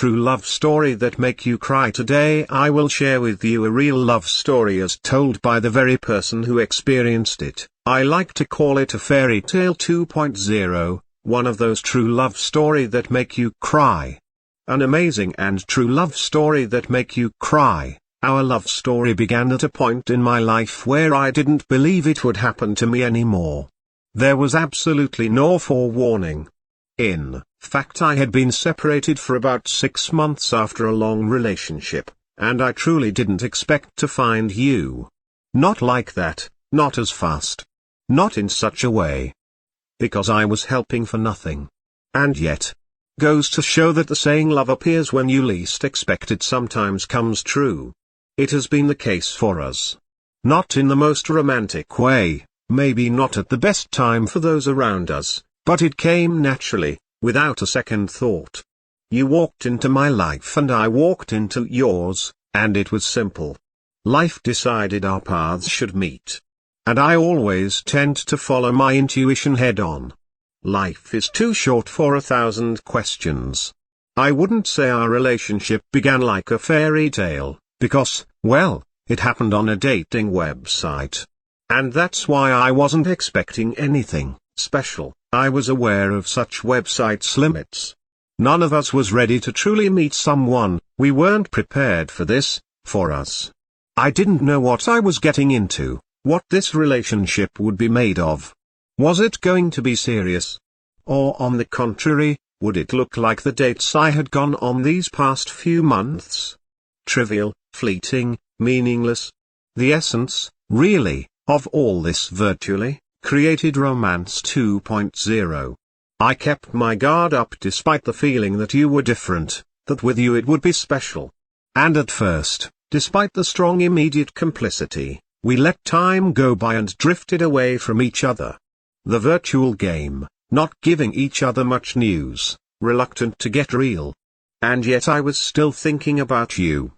true love story that make you cry. Today I will share with you a real love story as told by the very person who experienced it. I like to call it a fairy tale 2.0, one of those true love story that make you cry. An amazing and true love story that make you cry. Our love story began at a point in my life where I didn't believe it would happen to me anymore. There was absolutely no forewarning. In fact, I had been separated for about 6 months after a long relationship, and I truly didn't expect to find you. Not like that, not as fast. Not in such a way. Because I was helping for nothing. And yet, goes to show that the saying love appears when you least expect it sometimes comes true. It has been the case for us. Not in the most romantic way, maybe not at the best time for those around us, but it came naturally, without a second thought. You walked into my life and I walked into yours, and it was simple. Life decided our paths should meet. And I always tend to follow my intuition head on. Life is too short for 1,000 questions. I wouldn't say our relationship began like a fairy tale. Because, well, it happened on a dating website. And that's why I wasn't expecting anything special. I was aware of such websites' limits. None of us was ready to truly meet someone. We weren't prepared for this, for us. I didn't know what I was getting into, what this relationship would be made of. Was it going to be serious? Or on the contrary, would it look like the dates I had gone on these past few months? Trivial, fleeting, meaningless. The essence, really, of all this virtually created romance 2.0. I kept my guard up despite the feeling that you were different, that with you it would be special. And at first, despite the strong immediate complicity, we let time go by and drifted away from each other. The virtual game, not giving each other much news, reluctant to get real. And yet I was still thinking about you.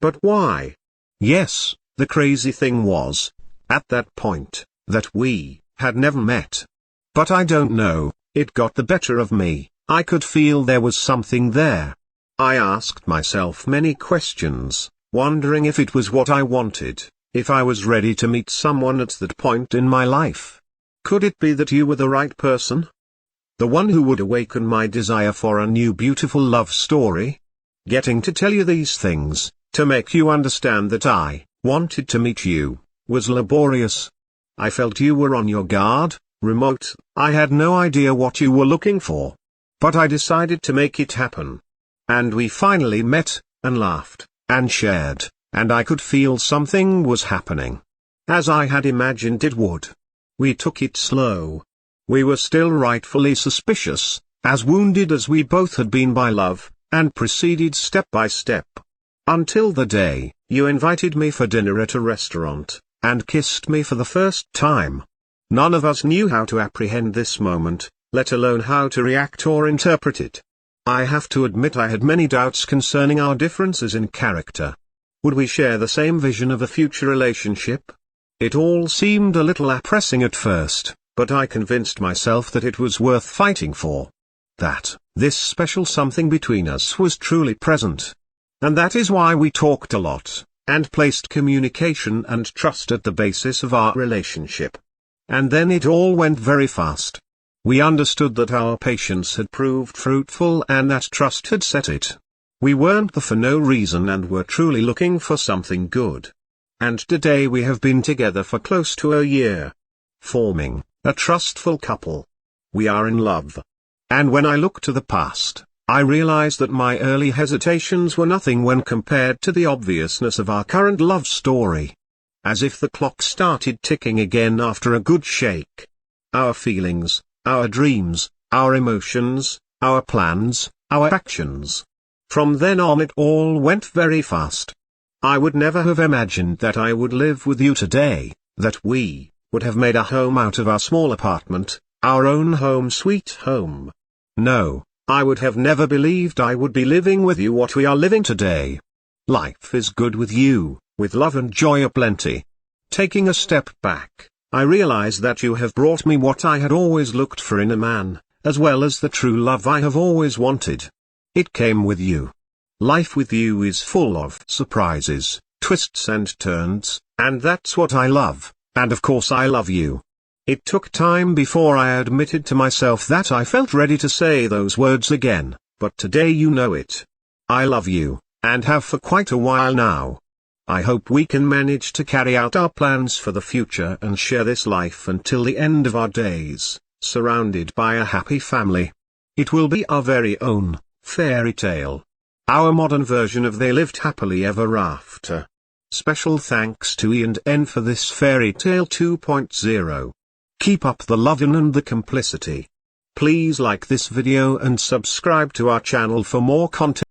But why? Yes, the crazy thing was, at that point, that we had never met. But I don't know, it got the better of me. I could feel there was something there. I asked myself many questions, wondering if it was what I wanted, if I was ready to meet someone at that point in my life. Could it be that you were the right person? The one who would awaken my desire for a new beautiful love story? Getting to tell you these things, to make you understand that I wanted to meet you, was laborious. I felt you were on your guard, remote. I had no idea what you were looking for. But I decided to make it happen. And we finally met, and laughed, and shared, and I could feel something was happening. As I had imagined it would. We took it slow. We were still rightfully suspicious, as wounded as we both had been by love, and proceeded step by step. Until the day, you invited me for dinner at a restaurant, and kissed me for the first time. None of us knew how to apprehend this moment, let alone how to react or interpret it. I have to admit I had many doubts concerning our differences in character. Would we share the same vision of a future relationship? It all seemed a little oppressing at first, but I convinced myself that it was worth fighting for. That this special something between us was truly present. And that is why we talked a lot, and placed communication and trust at the basis of our relationship. And then it all went very fast. We understood that our patience had proved fruitful and that trust had set it. We weren't there for no reason and were truly looking for something good. And today we have been together for close to a year. Forming a trustful couple. We are in love. And when I look to the past, I realize that my early hesitations were nothing when compared to the obviousness of our current love story. As if the clock started ticking again after a good shake. Our feelings, our dreams, our emotions, our plans, our actions. From then on it all went very fast. I would never have imagined that I would live with you today, that we would have made a home out of our small apartment, our own home sweet home. No, I would have never believed I would be living with you what we are living today. Life is good with you, with love and joy aplenty. Taking a step back, I realize that you have brought me what I had always looked for in a man, as well as the true love I have always wanted. It came with you. Life with you is full of surprises, twists and turns, and that's what I love, and of course I love you. It took time before I admitted to myself that I felt ready to say those words again, but today you know it. I love you, and have for quite a while now. I hope we can manage to carry out our plans for the future and share this life until the end of our days, surrounded by a happy family. It will be our very own fairy tale. Our modern version of They Lived Happily Ever After. Special thanks to E and N for this fairy tale 2.0. Keep up the loving and the complicity. Please like this video and subscribe to our channel for more content.